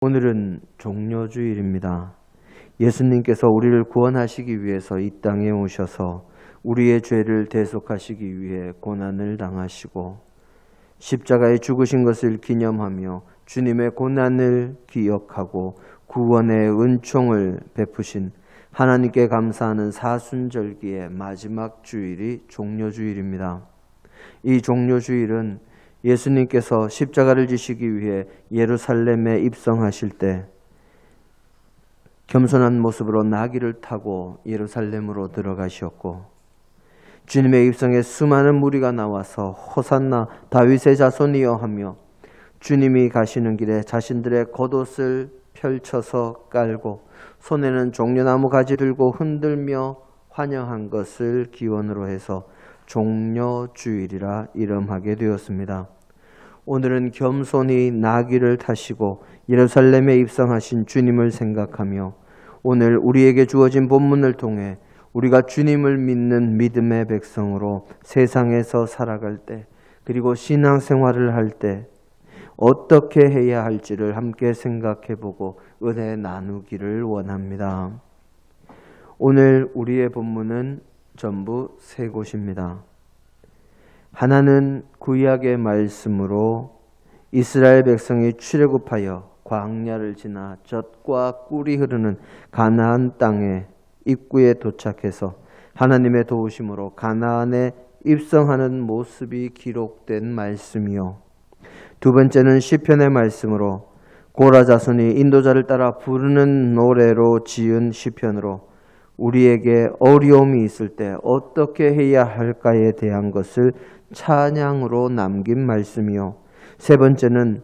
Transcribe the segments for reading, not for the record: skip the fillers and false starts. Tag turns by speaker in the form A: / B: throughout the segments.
A: 오늘은 종려주일입니다. 예수님께서 우리를 구원하시기 위해서 이 땅에 오셔서 우리의 죄를 대속하시기 위해 고난을 당하시고 십자가에 죽으신 것을 기념하며 주님의 고난을 기억하고 구원의 은총을 베푸신 하나님께 감사하는 사순절기의 마지막 주일이 종려주일입니다. 이 종려주일은 예수님께서 십자가를 지시기 위해 예루살렘에 입성하실 때 겸손한 모습으로 나귀를 타고 예루살렘으로 들어가셨고, 주님의 입성에 수많은 무리가 나와서 호산나 다윗의 자손이여 하며 주님이 가시는 길에 자신들의 겉옷을 펼쳐서 깔고 손에는 종려나무 가지 들고 흔들며 환영한 것을 기원으로 해서 종려주일이라 이름하게 되었습니다. 오늘은 겸손히 나귀를 타시고 예루살렘에 입성하신 주님을 생각하며 오늘 우리에게 주어진 본문을 통해 우리가 주님을 믿는 믿음의 백성으로 세상에서 살아갈 때, 그리고 신앙생활을 할 때 어떻게 해야 할지를 함께 생각해보고 은혜 나누기를 원합니다. 오늘 우리의 본문은 전부 세 곳입니다. 하나는 구약의 말씀으로 이스라엘 백성이 출애굽하여 광야를 지나 젖과 꿀이 흐르는 가나안 땅의 입구에 도착해서 하나님의 도우심으로 가나안에 입성하는 모습이 기록된 말씀이요, 두 번째는 시편의 말씀으로 고라 자손이 인도자를 따라 부르는 노래로 지은 시편으로 우리에게 어려움이 있을 때 어떻게 해야 할까에 대한 것을 찬양으로 남긴 말씀이요, 세 번째는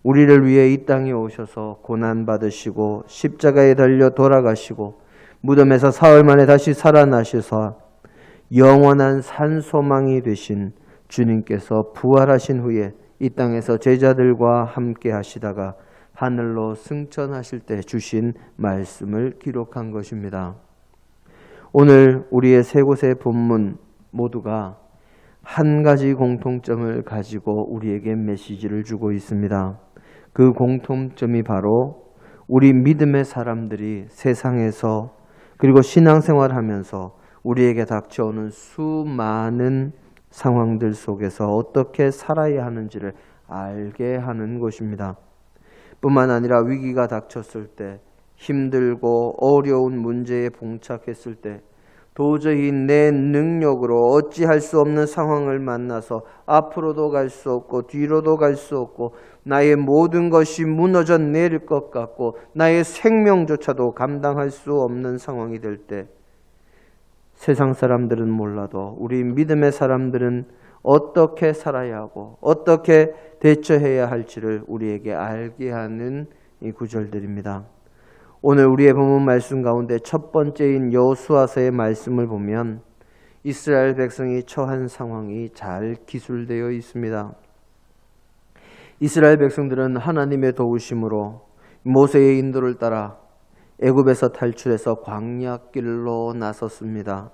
A: 우리를 위해 이 땅에 오셔서 고난받으시고 십자가에 달려 돌아가시고 무덤에서 사흘 만에 다시 살아나셔서 영원한 산소망이 되신 주님께서 부활하신 후에 이 땅에서 제자들과 함께 하시다가 하늘로 승천하실 때 주신 말씀을 기록한 것입니다. 오늘 우리의 세 곳의 본문 모두가 한 가지 공통점을 가지고 우리에게 메시지를 주고 있습니다. 그 공통점이 바로 우리 믿음의 사람들이 세상에서 그리고 신앙생활하면서 우리에게 닥쳐오는 수많은 상황들 속에서 어떻게 살아야 하는지를 알게 하는 것입니다. 뿐만 아니라 위기가 닥쳤을 때, 힘들고 어려운 문제에 봉착했을 때 도저히 내 능력으로 어찌할 수 없는 상황을 만나서 앞으로도 갈 수 없고 뒤로도 갈 수 없고 나의 모든 것이 무너져 내릴 것 같고 나의 생명조차도 감당할 수 없는 상황이 될 때, 세상 사람들은 몰라도 우리 믿음의 사람들은 어떻게 살아야 하고 어떻게 대처해야 할지를 우리에게 알게 하는 이 구절들입니다. 오늘 우리의 본문 말씀 가운데 첫 번째인 여호수아서의 말씀을 보면 이스라엘 백성이 처한 상황이 잘 기술되어 있습니다. 이스라엘 백성들은 하나님의 도우심으로 모세의 인도를 따라 애굽에서 탈출해서 광야길로 나섰습니다.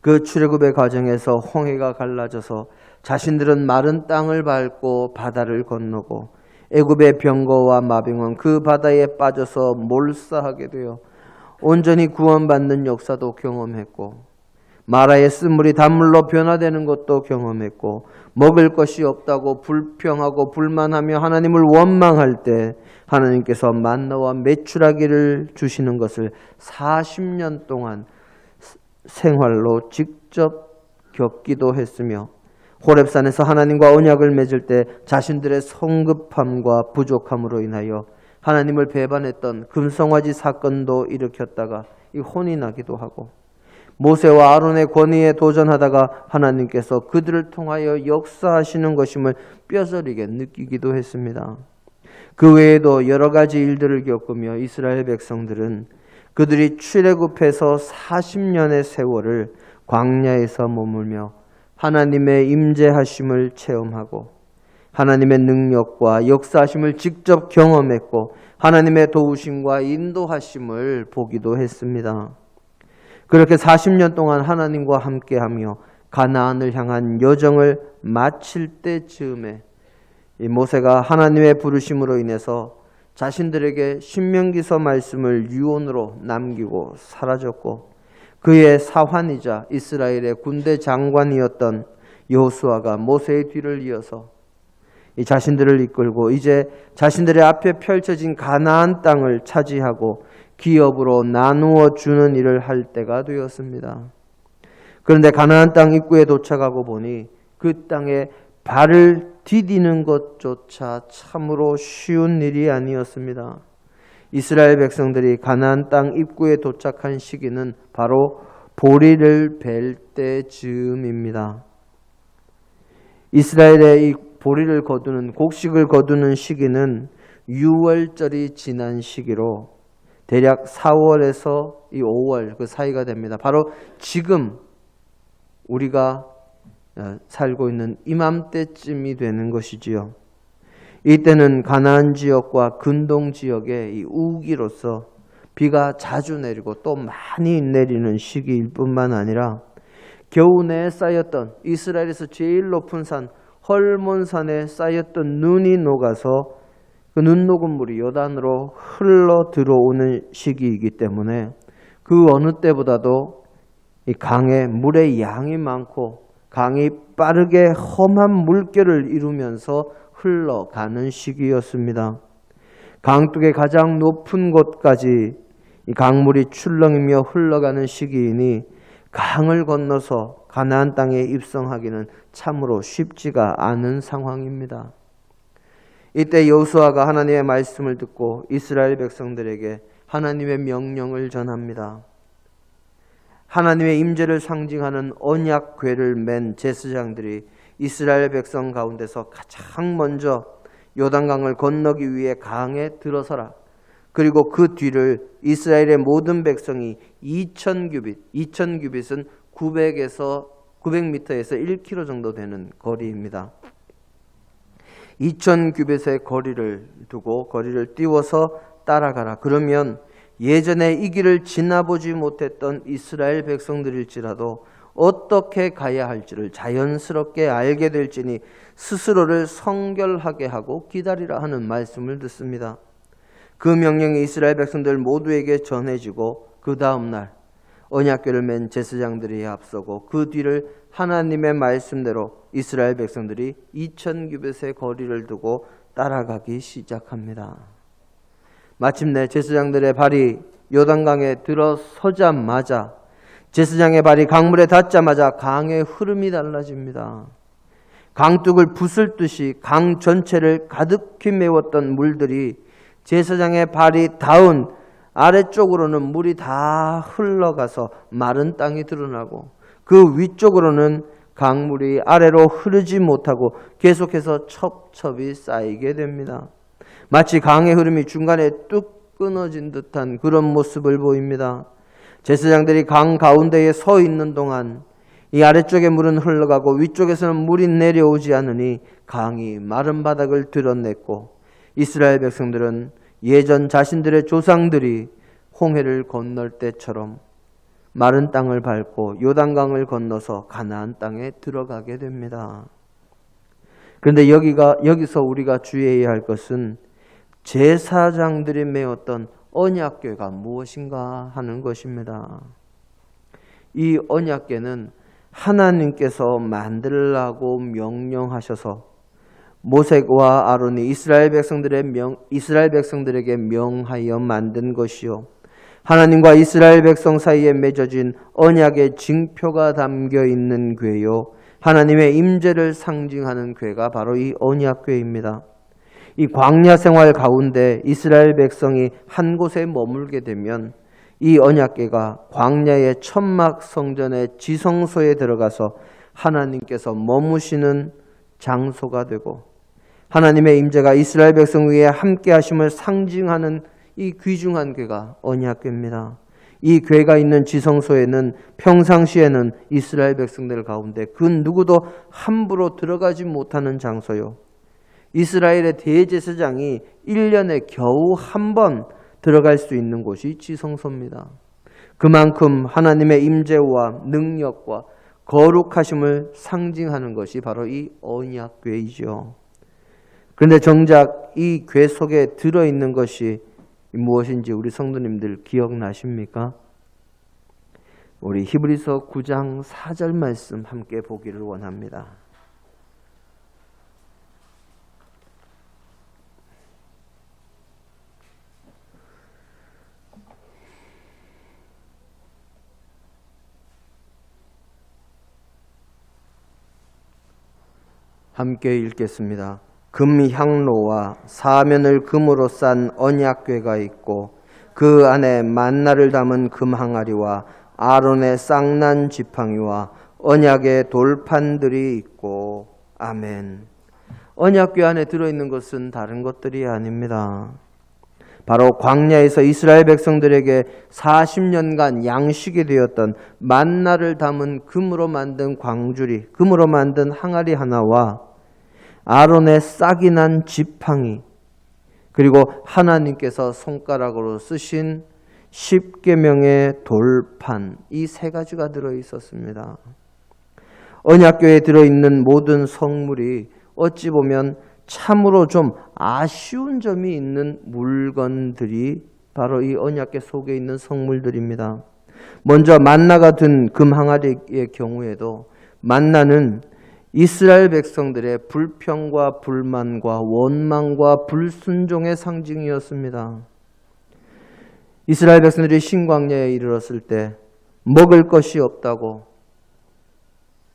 A: 그 출애굽의 과정에서 홍해가 갈라져서 자신들은 마른 땅을 밟고 바다를 건너고 애굽의 병거와 마병은 그 바다에 빠져서 몰사하게 되어 온전히 구원받는 역사도 경험했고, 마라의 쓴물이 단물로 변화되는 것도 경험했고, 먹을 것이 없다고 불평하고 불만하며 하나님을 원망할 때 하나님께서 만나와 메추라기를 주시는 것을 40년 동안 생활로 직접 겪기도 했으며, 호렙산에서 하나님과 언약을 맺을 때 자신들의 성급함과 부족함으로 인하여 하나님을 배반했던 금송아지 사건도 일으켰다가 혼이 나기도 하고, 모세와 아론의 권위에 도전하다가 하나님께서 그들을 통하여 역사하시는 것임을 뼈저리게 느끼기도 했습니다. 그 외에도 여러 가지 일들을 겪으며 이스라엘 백성들은 그들이 출애굽해서 40년의 세월을 광야에서 머물며 하나님의 임재하심을 체험하고 하나님의 능력과 역사하심을 직접 경험했고 하나님의 도우심과 인도하심을 보기도 했습니다. 그렇게 40년 동안 하나님과 함께하며 가나안을 향한 여정을 마칠 때쯤에 이 모세가 하나님의 부르심으로 인해서 자신들에게 신명기서 말씀을 유언으로 남기고 사라졌고, 그의 사환이자 이스라엘의 군대 장관이었던 여호수아가 모세의 뒤를 이어서 이 자신들을 이끌고 이제 자신들의 앞에 펼쳐진 가나안 땅을 차지하고 기업으로 나누어 주는 일을 할 때가 되었습니다. 그런데 가나안 땅 입구에 도착하고 보니 그 땅에 발을 디디는 것조차 참으로 쉬운 일이 아니었습니다. 이스라엘 백성들이 가나안 땅 입구에 도착한 시기는 바로 보리를 벨 때즈음입니다. 이스라엘의 이 보리를 거두는, 곡식을 거두는 시기는 6월절이 지난 시기로 대략 4월에서 이 5월 그 사이가 됩니다. 바로 지금 우리가 살고 있는 이맘때쯤이 되는 것이지요. 이때는 가나안 지역과 근동 지역의 이 우기로서 비가 자주 내리고 또 많이 내리는 시기일 뿐만 아니라 겨우 내에 쌓였던, 이스라엘에서 제일 높은 산 헐몬산에 쌓였던 눈이 녹아서 그 눈 녹은 물이 요단으로 흘러 들어오는 시기이기 때문에 그 어느 때보다도 이 강에 물의 양이 많고 강이 빠르게 험한 물결을 이루면서 흘러가는 시기였습니다. 강둑의 가장 높은 곳까지 이 강물이 출렁이며 흘러가는 시기이니 강을 건너서 가나안 땅에 입성하기는 참으로 쉽지가 않은 상황입니다. 이때 여호수아가 하나님의 말씀을 듣고 이스라엘 백성들에게 하나님의 명령을 전합니다. 하나님의 임재를 상징하는 언약궤를 맨 제사장들이 이스라엘 백성 가운데서 가장 먼저 요단강을 건너기 위해 강에 들어서라. 그리고 그 뒤를 이스라엘의 모든 백성이 2000규빗은 900m에서 1km 정도 되는 거리입니다. 2000규빗의 거리를 두고 거리를 띄워서 따라가라. 그러면 예전에 이 길을 지나보지 못했던 이스라엘 백성들일지라도 어떻게 가야 할지를 자연스럽게 알게 될지니 스스로를 성결하게 하고 기다리라 하는 말씀을 듣습니다. 그 명령이 이스라엘 백성들 모두에게 전해지고 그 다음날 언약궤를 맨 제사장들이 앞서고 그 뒤를 하나님의 말씀대로 이스라엘 백성들이 2000규빗의 거리를 두고 따라가기 시작합니다. 마침내 제사장들의 발이 요단강에 들어서자마자, 제사장의 발이 강물에 닿자마자 강의 흐름이 달라집니다. 강둑을 부술 듯이 강 전체를 가득히 메웠던 물들이 제사장의 발이 닿은 아래쪽으로는 물이 다 흘러가서 마른 땅이 드러나고 그 위쪽으로는 강물이 아래로 흐르지 못하고 계속해서 첩첩이 쌓이게 됩니다. 마치 강의 흐름이 중간에 뚝 끊어진 듯한 그런 모습을 보입니다. 제사장들이 강 가운데에 서 있는 동안 이 아래쪽의 물은 흘러가고 위쪽에서는 물이 내려오지 않으니 강이 마른 바닥을 드러냈고 이스라엘 백성들은 예전 자신들의 조상들이 홍해를 건널 때처럼 마른 땅을 밟고 요단강을 건너서 가나안 땅에 들어가게 됩니다. 그런데 여기서 우리가 주의해야 할 것은 제사장들이 메웠던 언약궤가 무엇인가 하는 것입니다. 이 언약궤는 하나님께서 만들라고 명령하셔서 모세와 아론이 이스라엘 백성들에게 명하여 만든 것이요, 하나님과 이스라엘 백성 사이에 맺어진 언약의 징표가 담겨 있는 궤요, 하나님의 임재를 상징하는 궤가 바로 이 언약궤입니다. 이 광야 생활 가운데 이스라엘 백성이 한 곳에 머물게 되면 이 언약궤가 광야의 천막 성전의 지성소에 들어가서 하나님께서 머무시는 장소가 되고 하나님의 임재가 이스라엘 백성 위에 함께 하심을 상징하는 이 귀중한 궤가 언약궤입니다. 이 궤가 있는 지성소에는 평상시에는 이스라엘 백성들 가운데 그 누구도 함부로 들어가지 못하는 장소요, 이스라엘의 대제사장이 1년에 겨우 한 번 들어갈 수 있는 곳이 지성소입니다. 그만큼 하나님의 임재와 능력과 거룩하심을 상징하는 것이 바로 이 언약궤이죠. 그런데 정작 이 궤 속에 들어있는 것이 무엇인지 우리 성도님들 기억나십니까? 우리 히브리서 9장 4절 말씀 함께 보기를 원합니다. 함께 읽겠습니다. 금향로와 사면을 금으로 싼 언약궤가 있고 그 안에 만나를 담은 금항아리와 아론의 쌍난 지팡이와 언약의 돌판들이 있고. 아멘. 언약궤 안에 들어있는 것은 다른 것들이 아닙니다. 바로 광야에서 이스라엘 백성들에게 40년간 양식이 되었던 만나를 담은 금으로 만든 광주리, 금으로 만든 항아리 하나와 아론의 싹이 난 지팡이, 그리고 하나님께서 손가락으로 쓰신 10계명의 돌판, 이 세 가지가 들어있었습니다. 언약궤에 들어있는 모든 성물이 어찌 보면 참으로 좀 아쉬운 점이 있는 물건들이 바로 이 언약궤 속에 있는 성물들입니다. 먼저 만나가 든 금항아리의 경우에도 만나는 이스라엘 백성들의 불평과 불만과 원망과 불순종의 상징이었습니다. 이스라엘 백성들이 신광야에 이르렀을 때 먹을 것이 없다고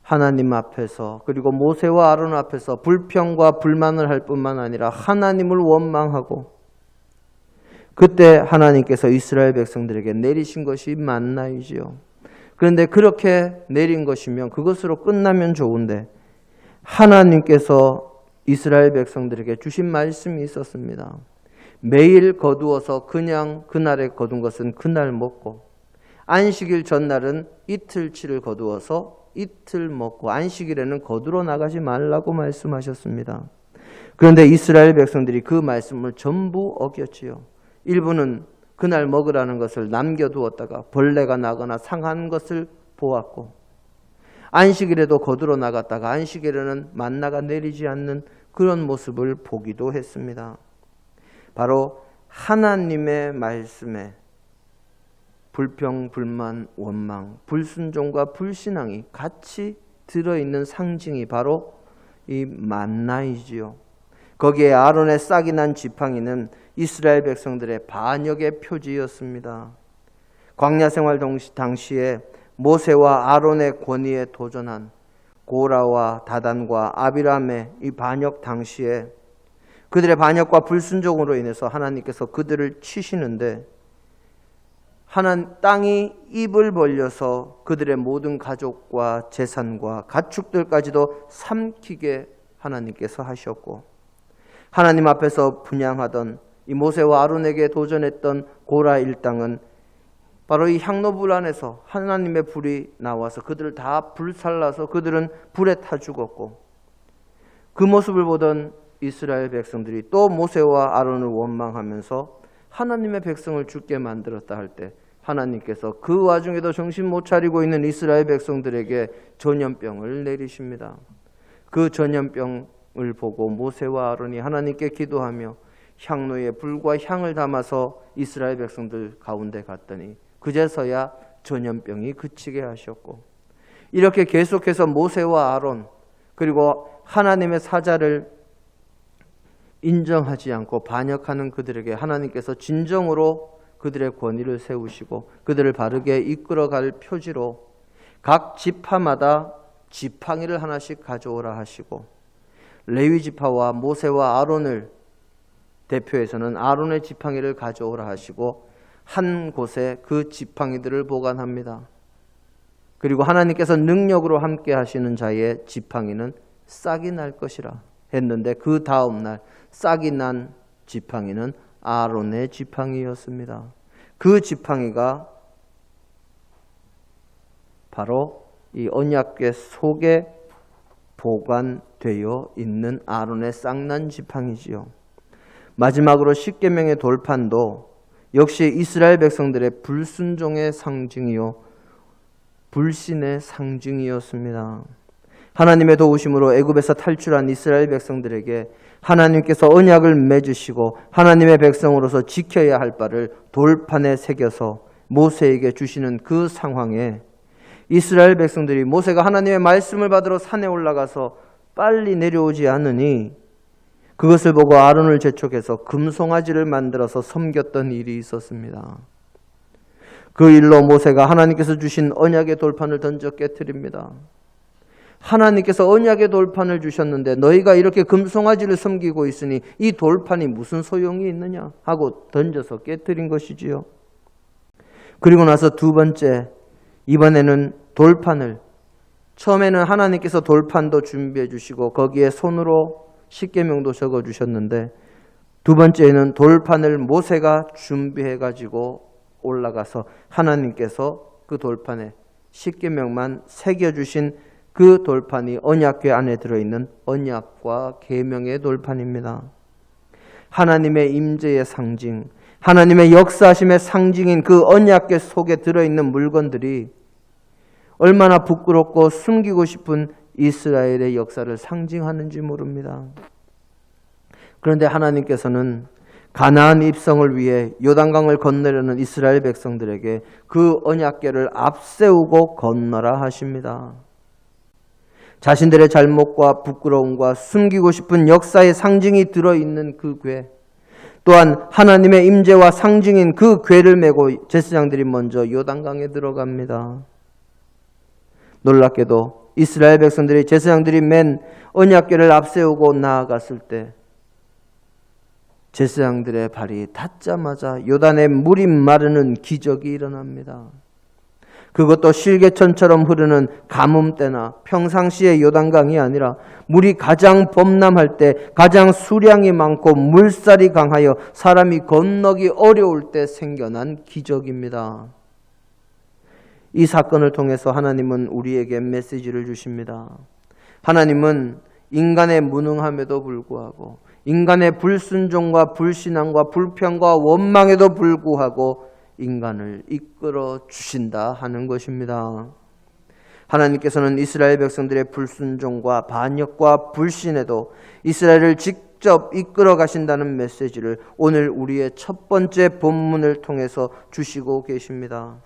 A: 하나님 앞에서, 그리고 모세와 아론 앞에서 불평과 불만을 할 뿐만 아니라 하나님을 원망하고, 그때 하나님께서 이스라엘 백성들에게 내리신 것이 만나이지요. 그런데 그렇게 내린 것이면 그것으로 끝나면 좋은데 하나님께서 이스라엘 백성들에게 주신 말씀이 있었습니다. 매일 거두어서 그냥 그날에 거둔 것은 그날 먹고, 안식일 전날은 이틀치를 거두어서 이틀 먹고, 안식일에는 거두러 나가지 말라고 말씀하셨습니다. 그런데 이스라엘 백성들이 그 말씀을 전부 어겼지요. 일부는 그날 먹으라는 것을 남겨두었다가 벌레가 나거나 상한 것을 보았고, 안식일에도 거두러 나갔다가 안식일에는 만나가 내리지 않는 그런 모습을 보기도 했습니다. 바로 하나님의 말씀에 불평, 불만, 원망, 불순종과 불신앙이 같이 들어있는 상징이 바로 이 만나이지요. 거기에 아론의 싹이 난 지팡이는 이스라엘 백성들의 반역의 표지였습니다. 광야 생활 당시에 모세와 아론의 권위에 도전한 고라와 다단과 아비람의 이 반역 당시에 그들의 반역과 불순종으로 인해서 하나님께서 그들을 치시는데, 땅이 입을 벌려서 그들의 모든 가족과 재산과 가축들까지도 삼키게 하나님께서 하셨고, 하나님 앞에서 분향하던 이 모세와 아론에게 도전했던 고라 일당은 바로 이 향로불 안에서 하나님의 불이 나와서 그들을 다 불살라서 그들은 불에 타 죽었고, 그 모습을 보던 이스라엘 백성들이 또 모세와 아론을 원망하면서 하나님의 백성을 죽게 만들었다 할 때 하나님께서 그 와중에도 정신 못 차리고 있는 이스라엘 백성들에게 전염병을 내리십니다. 그 전염병을 보고 모세와 아론이 하나님께 기도하며 향로에 불과 향을 담아서 이스라엘 백성들 가운데 갔더니 그제서야 전염병이 그치게 하셨고, 이렇게 계속해서 모세와 아론, 그리고 하나님의 사자를 인정하지 않고 반역하는 그들에게 하나님께서 진정으로 그들의 권위를 세우시고 그들을 바르게 이끌어갈 표지로 각 지파마다 지팡이를 하나씩 가져오라 하시고, 레위 지파와 모세와 아론을 대표해서는 아론의 지팡이를 가져오라 하시고 한 곳에 그 지팡이들을 보관합니다. 그리고 하나님께서 능력으로 함께 하시는 자의 지팡이는 싹이 날 것이라 했는데, 그 다음 날 싹이 난 지팡이는 아론의 지팡이였습니다. 그 지팡이가 바로 이 언약궤 속에 보관되어 있는 아론의 쌍난 지팡이지요. 마지막으로 10계명의 돌판도 역시 이스라엘 백성들의 불순종의 상징이요 불신의 상징이었습니다. 하나님의 도우심으로 애굽에서 탈출한 이스라엘 백성들에게 하나님께서 언약을 맺으시고 하나님의 백성으로서 지켜야 할 바를 돌판에 새겨서 모세에게 주시는 그 상황에 이스라엘 백성들이 모세가 하나님의 말씀을 받으러 산에 올라가서 빨리 내려오지 않으니 그것을 보고 아론을 재촉해서 금송아지를 만들어서 섬겼던 일이 있었습니다. 그 일로 모세가 하나님께서 주신 언약의 돌판을 던져 깨뜨립니다. 하나님께서 언약의 돌판을 주셨는데 너희가 이렇게 금송아지를 섬기고 있으니 이 돌판이 무슨 소용이 있느냐 하고 던져서 깨뜨린 것이지요. 그리고 나서 두 번째, 이번에는 돌판을, 처음에는 하나님께서 돌판도 준비해 주시고 거기에 손으로 십계명도 적어 주셨는데 두 번째에는 돌판을 모세가 준비해 가지고 올라가서 하나님께서 그 돌판에 십계명만 새겨 주신 그 돌판이 언약궤 안에 들어있는 언약과 계명의 돌판입니다. 하나님의 임재의 상징, 하나님의 역사하심의 상징인 그 언약궤 속에 들어있는 물건들이 얼마나 부끄럽고 숨기고 싶은 이스라엘의 역사를 상징하는지 모릅니다. 그런데 하나님께서는 가나안 입성을 위해 요단강을 건너려는 이스라엘 백성들에게 그 언약궤를 앞세우고 건너라 하십니다. 자신들의 잘못과 부끄러움과 숨기고 싶은 역사의 상징이 들어있는 그 궤, 또한 하나님의 임재와 상징인 그 궤를 메고 제사장들이 먼저 요단강에 들어갑니다. 놀랍게도 이스라엘 백성들이 제사장들이 맨 언약궤를 앞세우고 나아갔을 때 제사장들의 발이 닿자마자 요단에 물이 마르는 기적이 일어납니다. 그것도 실개천처럼 흐르는 가뭄때나 평상시의 요단강이 아니라 물이 가장 범람할 때, 가장 수량이 많고 물살이 강하여 사람이 건너기 어려울 때 생겨난 기적입니다. 이 사건을 통해서 하나님은 우리에게 메시지를 주십니다. 하나님은 인간의 무능함에도 불구하고, 인간의 불순종과 불신앙과 불평과 원망에도 불구하고 인간을 이끌어 주신다 하는 것입니다. 하나님께서는 이스라엘 백성들의 불순종과 반역과 불신에도 이스라엘을 직접 이끌어 가신다는 메시지를 오늘 우리의 첫 번째 본문을 통해서 주시고 계십니다.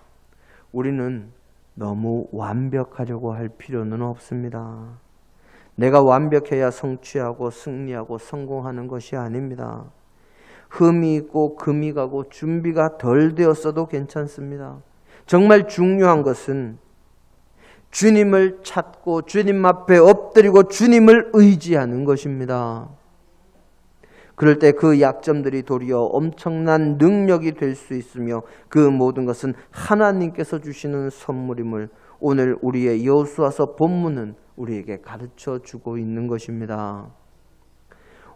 A: 우리는 너무 완벽하려고 할 필요는 없습니다. 내가 완벽해야 성취하고 승리하고 성공하는 것이 아닙니다. 흠이 있고 금이 가고 준비가 덜 되었어도 괜찮습니다. 정말 중요한 것은 주님을 찾고 주님 앞에 엎드리고 주님을 의지하는 것입니다. 그럴 때 그 약점들이 도리어 엄청난 능력이 될 수 있으며 그 모든 것은 하나님께서 주시는 선물임을 오늘 우리의 여호수아서 본문은 우리에게 가르쳐 주고 있는 것입니다.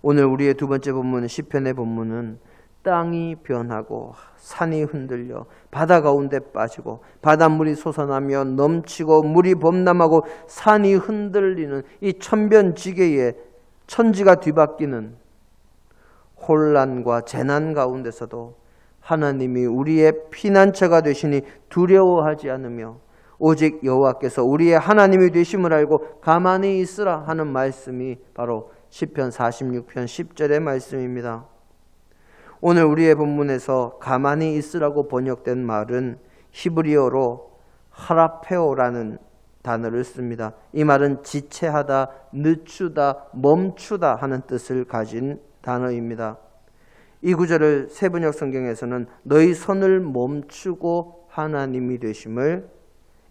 A: 오늘 우리의 두 번째 본문 시편의 본문은 땅이 변하고 산이 흔들려 바다 가운데 빠지고 바닷물이 솟아나며 넘치고 물이 범람하고 산이 흔들리는 이 천변지계의 천지가 뒤바뀌는 혼란과 재난 가운데서도 하나님이 우리의 피난처가 되시니 두려워하지 않으며 오직 여호와께서 우리의 하나님이 되심을 알고 가만히 있으라 하는 말씀이 바로 시편 46편 10절의 말씀입니다. 오늘 우리의 본문에서 가만히 있으라고 번역된 말은 히브리어로 하라페오라는 단어를 씁니다. 이 말은 지체하다, 늦추다, 멈추다 하는 뜻을 가진 단어입니다. 이 구절을 세번역 성경에서는 너희 손을 멈추고 하나님이 되심을,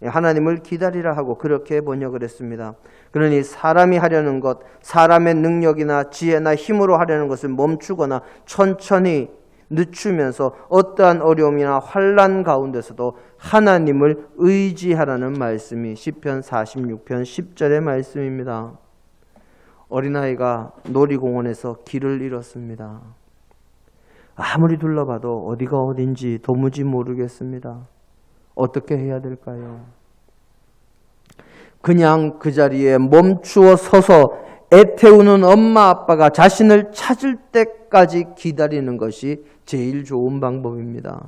A: 하나님을 기다리라 하고 그렇게 번역을 했습니다. 그러니 사람이 하려는 것, 사람의 능력이나 지혜나 힘으로 하려는 것을 멈추거나 천천히 늦추면서 어떠한 어려움이나 환난 가운데서도 하나님을 의지하라는 말씀이 시편 46편 10절의 말씀입니다. 어린아이가 놀이공원에서 길을 잃었습니다. 아무리 둘러봐도 어디가 어딘지 도무지 모르겠습니다. 어떻게 해야 될까요? 그냥 그 자리에 멈추어 서서 애태우는 엄마 아빠가 자신을 찾을 때까지 기다리는 것이 제일 좋은 방법입니다.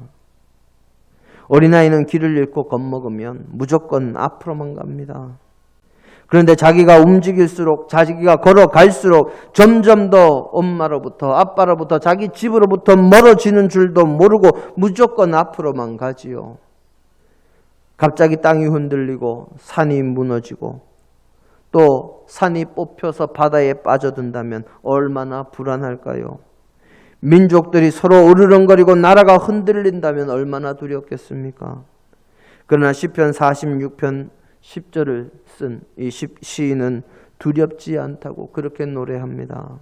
A: 어린아이는 길을 잃고 겁먹으면 무조건 앞으로만 갑니다. 그런데 자기가 움직일수록, 자기가 걸어갈수록 점점 더 엄마로부터, 아빠로부터, 자기 집으로부터 멀어지는 줄도 모르고 무조건 앞으로만 가지요. 갑자기 땅이 흔들리고 산이 무너지고 또 산이 뽑혀서 바다에 빠져든다면 얼마나 불안할까요? 민족들이 서로 으르렁거리고 나라가 흔들린다면 얼마나 두렵겠습니까? 그러나 시편 46편 10절을 쓴 이 시인은 두렵지 않다고 그렇게 노래합니다.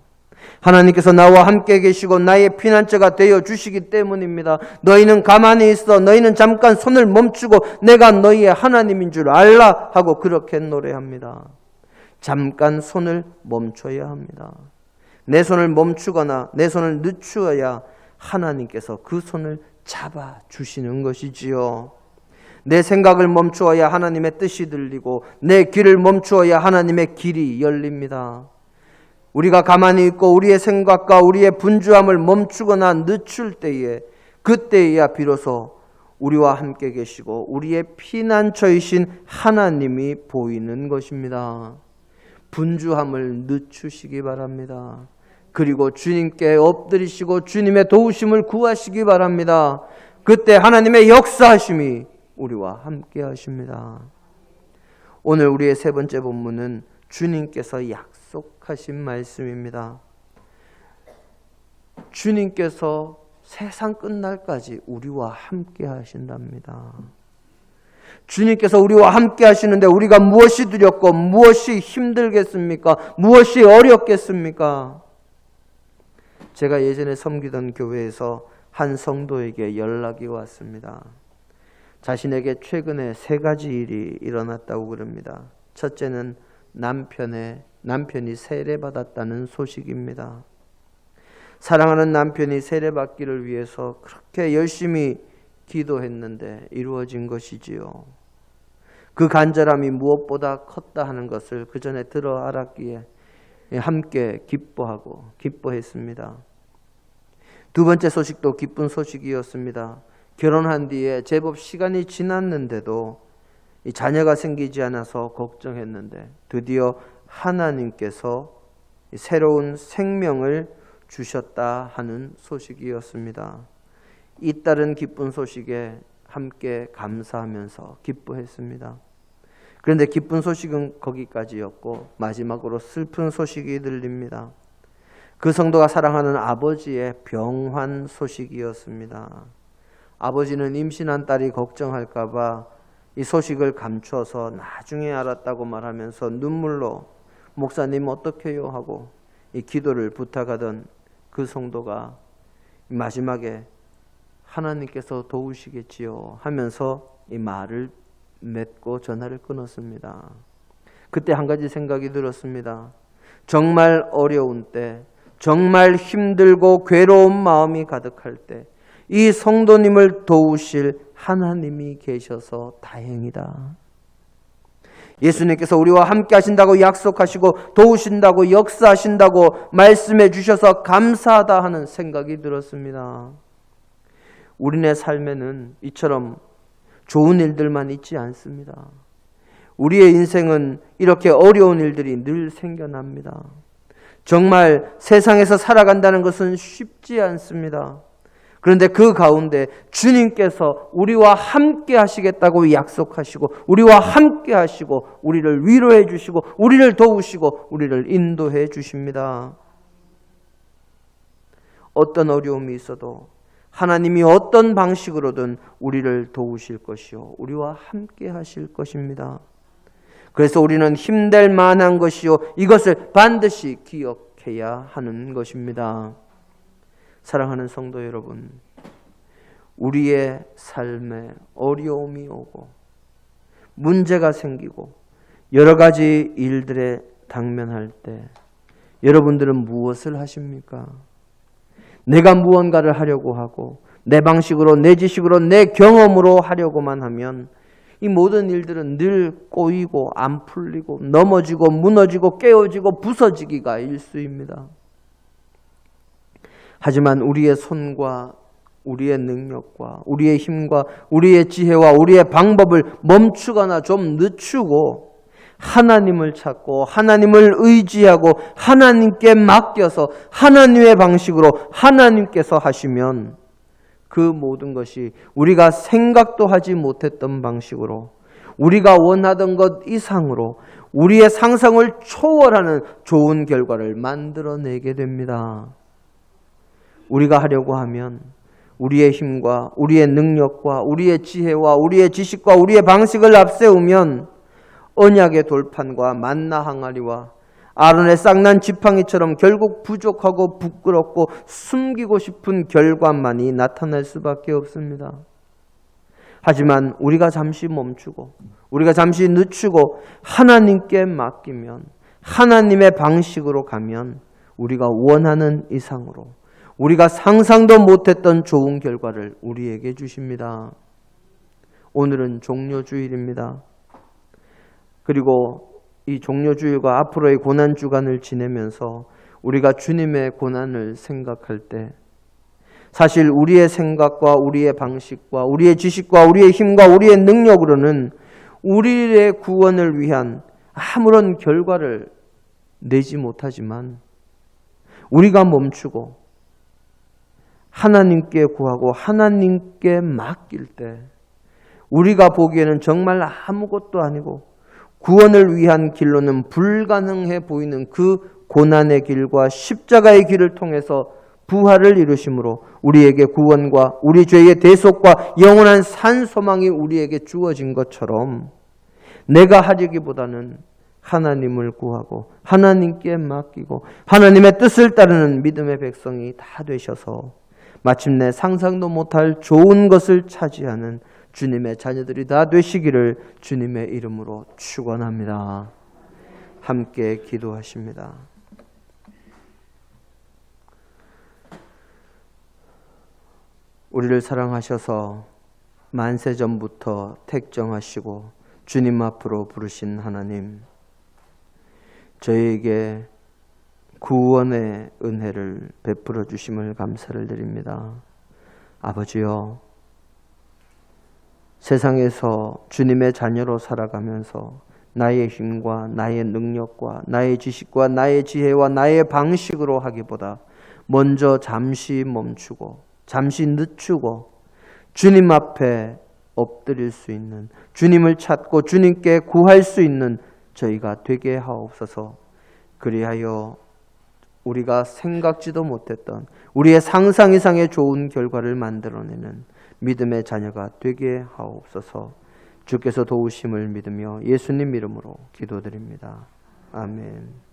A: 하나님께서 나와 함께 계시고 나의 피난처가 되어 주시기 때문입니다. 너희는 가만히 있어. 너희는 잠깐 손을 멈추고 내가 너희의 하나님인 줄 알라 하고 그렇게 노래합니다. 잠깐 손을 멈춰야 합니다. 내 손을 멈추거나 내 손을 늦추어야 하나님께서 그 손을 잡아주시는 것이지요. 내 생각을 멈추어야 하나님의 뜻이 들리고 내 귀를 멈추어야 하나님의 길이 열립니다. 우리가 가만히 있고 우리의 생각과 우리의 분주함을 멈추거나 늦출 때에 그때야 비로소 우리와 함께 계시고 우리의 피난처이신 하나님이 보이는 것입니다. 분주함을 늦추시기 바랍니다. 그리고 주님께 엎드리시고 주님의 도우심을 구하시기 바랍니다. 그때 하나님의 역사하심이 우리와 함께 하십니다. 오늘 우리의 세 번째 본문은 주님께서 약속하신 말씀입니다. 주님께서 세상 끝날까지 우리와 함께 하신답니다. 주님께서 우리와 함께 하시는데 우리가 무엇이 두렵고 무엇이 힘들겠습니까? 무엇이 어렵겠습니까? 제가 예전에 섬기던 교회에서 한 성도에게 연락이 왔습니다. 자신에게 최근에 3가지 일이 일어났다고 그럽니다. 첫째는 남편이 세례받았다는 소식입니다. 사랑하는 남편이 세례받기를 위해서 그렇게 열심히 기도했는데 이루어진 것이지요. 그 간절함이 무엇보다 컸다 하는 것을 그 전에 들어 알았기에 함께 기뻐했습니다. 두 번째 소식도 기쁜 소식이었습니다. 결혼한 뒤에 제법 시간이 지났는데도 자녀가 생기지 않아서 걱정했는데 드디어 하나님께서 새로운 생명을 주셨다 하는 소식이었습니다. 잇따른 기쁜 소식에 함께 감사하면서 기뻐했습니다. 그런데 기쁜 소식은 거기까지였고 마지막으로 슬픈 소식이 들립니다. 그 성도가 사랑하는 아버지의 병환 소식이었습니다. 아버지는 임신한 딸이 걱정할까 봐 이 소식을 감춰서 나중에 알았다고 말하면서 눈물로 목사님 어떡해요 하고 이 기도를 부탁하던 그 성도가 마지막에 하나님께서 도우시겠지요 하면서 이 말을 맺고 전화를 끊었습니다. 그때 한 가지 생각이 들었습니다. 정말 어려운 때, 정말 힘들고 괴로운 마음이 가득할 때 이 성도님을 도우실 하나님이 계셔서 다행이다. 예수님께서 우리와 함께 하신다고 약속하시고 도우신다고 역사하신다고 말씀해 주셔서 감사하다 하는 생각이 들었습니다. 우리네 삶에는 이처럼 좋은 일들만 있지 않습니다. 우리의 인생은 이렇게 어려운 일들이 늘 생겨납니다. 정말 세상에서 살아간다는 것은 쉽지 않습니다. 그런데 그 가운데 주님께서 우리와 함께 하시겠다고 약속하시고 우리와 함께 하시고 우리를 위로해 주시고 우리를 도우시고 우리를 인도해 주십니다. 어떤 어려움이 있어도 하나님이 어떤 방식으로든 우리를 도우실 것이요 우리와 함께 하실 것입니다. 그래서 우리는 힘될 만한 것이요 이것을 반드시 기억해야 하는 것입니다. 사랑하는 성도 여러분, 우리의 삶에 어려움이 오고 문제가 생기고 여러 가지 일들에 당면할 때 여러분들은 무엇을 하십니까? 내가 무언가를 하려고 하고 내 방식으로 내 지식으로 내 경험으로 하려고만 하면 이 모든 일들은 늘 꼬이고 안 풀리고 넘어지고 무너지고 깨어지고 부서지기가 일쑤입니다. 하지만 우리의 손과 우리의 능력과 우리의 힘과 우리의 지혜와 우리의 방법을 멈추거나 좀 늦추고 하나님을 찾고 하나님을 의지하고 하나님께 맡겨서 하나님의 방식으로 하나님께서 하시면 그 모든 것이 우리가 생각도 하지 못했던 방식으로 우리가 원하던 것 이상으로 우리의 상상을 초월하는 좋은 결과를 만들어내게 됩니다. 우리가 하려고 하면 우리의 힘과 우리의 능력과 우리의 지혜와 우리의 지식과 우리의 방식을 앞세우면 언약의 돌판과 만나 항아리와 아론의 쌍난 지팡이처럼 결국 부족하고 부끄럽고 숨기고 싶은 결과만이 나타날 수밖에 없습니다. 하지만 우리가 잠시 멈추고 우리가 잠시 늦추고 하나님께 맡기면 하나님의 방식으로 가면 우리가 원하는 이상으로 우리가 상상도 못했던 좋은 결과를 우리에게 주십니다. 오늘은 종료주일입니다. 그리고 이 종료주일과 앞으로의 고난주간을 지내면서 우리가 주님의 고난을 생각할 때 사실 우리의 생각과 우리의 방식과 우리의 지식과 우리의 힘과 우리의 능력으로는 우리의 구원을 위한 아무런 결과를 내지 못하지만 우리가 멈추고 하나님께 구하고 하나님께 맡길 때 우리가 보기에는 정말 아무것도 아니고 구원을 위한 길로는 불가능해 보이는 그 고난의 길과 십자가의 길을 통해서 부활을 이루심으로 우리에게 구원과 우리 죄의 대속과 영원한 산 소망이 우리에게 주어진 것처럼 내가 하려기보다는 하나님을 구하고 하나님께 맡기고 하나님의 뜻을 따르는 믿음의 백성이 다 되셔서 마침내 상상도 못할 좋은 것을 차지하는 주님의 자녀들이 다 되시기를 주님의 이름으로 축원합니다. 함께 기도하십니다. 우리를 사랑하셔서 만세전부터 택정하시고 주님 앞으로 부르신 하나님, 저희에게 구원의 은혜를 베풀어 주심을 감사를 드립니다. 아버지여, 세상에서 주님의 자녀로 살아가면서 나의 힘과 나의 능력과 나의 지식과 나의 지혜와 나의 방식으로 하기보다 먼저 잠시 멈추고 잠시 늦추고 주님 앞에 엎드릴 수 있는, 주님을 찾고 주님께 구할 수 있는 저희가 되게 하옵소서. 그리하여 우리가 생각지도 못했던 우리의 상상 이상의 좋은 결과를 만들어내는 믿음의 자녀가 되게 하옵소서. 주께서 도우심을 믿으며 예수님 이름으로 기도드립니다. 아멘.